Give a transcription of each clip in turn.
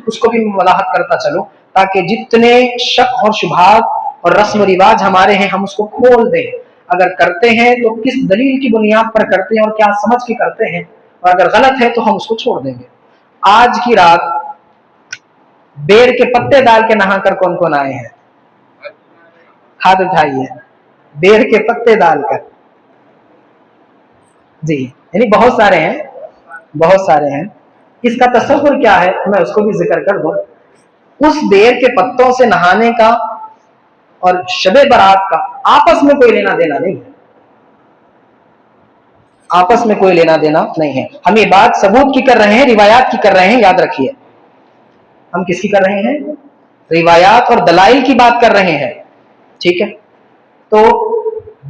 اس کو بھی وضاحت کرتا چلو تاکہ جتنے شک اور شبہات اور رسم و رواج ہمارے ہیں ہم اس کو کھول دیں. اگر کرتے ہیں تو کس دلیل کی بنیاد پر کرتے ہیں اور کیا سمجھ کے کرتے ہیں, اور اگر غلط ہے تو ہم اس کو چھوڑ دیں گے. آج کی رات بیڑ کے پتے ڈال کے نہا کر کون کون آئے ہیں؟ ہاتھ اٹھائیے. بیڑ کے پتے ڈال کر, جی یعنی بہت سارے ہیں, بہت سارے ہیں. اس کا تصور کیا ہے میں اس کو بھی ذکر کر دوں. اس بیڑ کے پتوں سے نہانے کا اور شب برات کا آپس میں کوئی لینا دینا نہیں ہے, آپس میں کوئی لینا دینا نہیں ہے. ہم یہ بات ثبوت کی کر رہے ہیں, روایات کی کر رہے ہیں, یاد رکھیے. ہم کس کی کر رہے ہیں؟ روایات اور دلائل کی بات کر رہے ہیں, ٹھیک ہے. تو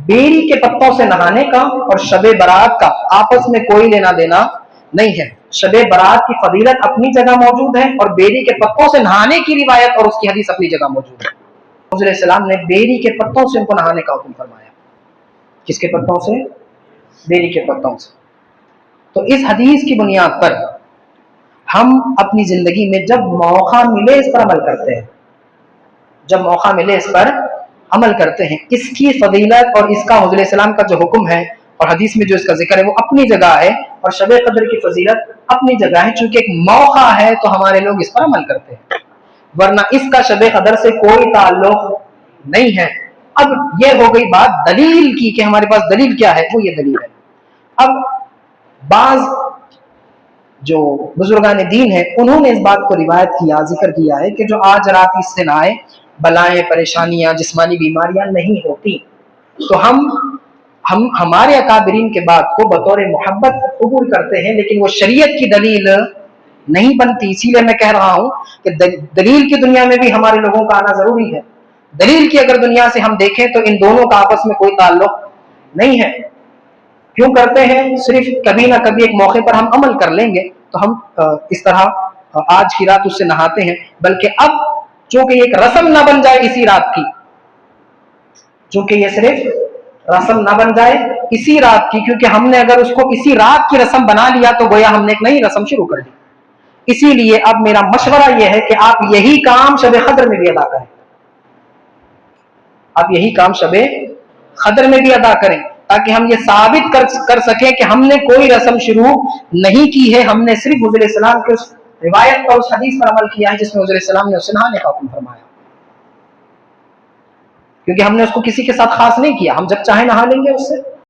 بیری کے پتوں سے نہانے کا اور شب برات کا آپس میں کوئی لینا دینا نہیں ہے. شب برات کی فضیلت اپنی جگہ موجود ہے اور بیری کے پتوں سے نہانے کی روایت اور اس کی حدیث اپنی جگہ موجود ہے. حضور علیہ السلام نے بیری کے پتوں سے ان کو نہانے کا حکم فرمایا. کس کے پتوں سے؟ بیری کے پتوں سے. تو اس حدیث کی بنیاد پر ہم اپنی زندگی میں جب موقع ملے اس پر عمل کرتے ہیں, جب موقع ملے اس پر عمل کرتے ہیں. اس کی فضیلت اور اس کا حضور علیہ السلام کا جو حکم ہے اور حدیث میں جو اس کا ذکر ہے وہ اپنی جگہ ہے, اور شب قدر کی فضیلت اپنی جگہ ہے. چونکہ ایک موقع ہے تو ہمارے لوگ اس پر عمل کرتے ہیں, ورنہ اس کا شب قدر سے کوئی تعلق نہیں ہے. اب یہ ہو گئی بات دلیل کی کہ ہمارے پاس دلیل کیا ہے, وہ یہ دلیل ہے. اب بعض جو بزرگان دین ہیں انہوں نے اس بات کو روایت کیا, ذکر کیا ہے کہ جو آج رات اس سے نہائے بلائیں پریشانیاں جسمانی بیماریاں نہیں ہوتی. تو ہم ہمارے اکابرین کے بات کو بطور محبت قبول کرتے ہیں, لیکن وہ شریعت کی دلیل نہیں بنتی. اسی لیے میں کہہ رہا ہوں کہ دلیل کی دنیا میں بھی ہمارے لوگوں کا آنا ضروری ہے. دلیل کی اگر دنیا سے ہم دیکھیں تو ان دونوں کا آپس میں کوئی تعلق نہیں ہے. کیوں کرتے ہیں؟ صرف کبھی نہ کبھی ایک موقع پر ہم عمل کر لیں گے تو ہم اس طرح آج کی رات اس سے نہاتے ہیں. بلکہ اب چونکہ یہ ایک رسم نہ بن جائے اسی رات کی, چونکہ یہ صرف رسم نہ بن جائے اسی رات کی, کیونکہ ہم نے اگر اس کو اسی رات کی رسم بنا لیا تو گویا ہم نے ایک نئی رسم شروع کر دی. اسی لیے اب میرا مشورہ یہ ہے کہ آپ یہی کام شب قدر میں بھی ادا کریں, آپ یہی کام شب قدر میں بھی ادا کریں تاکہ ہم یہ ثابت کر سکیں کہ ہم نے کوئی رسم شروع نہیں کی ہے, ہم نے صرف حضور علیہ السلام کے اس روایت پر, اس حدیث پر عمل کیا ہے جس میں حضور علیہ السلام نے اسے نہانے کا حکم فرمایا. کیونکہ ہم نے اس کو کسی کے ساتھ خاص نہیں کیا, ہم جب چاہیں نہا لیں گے اس سے.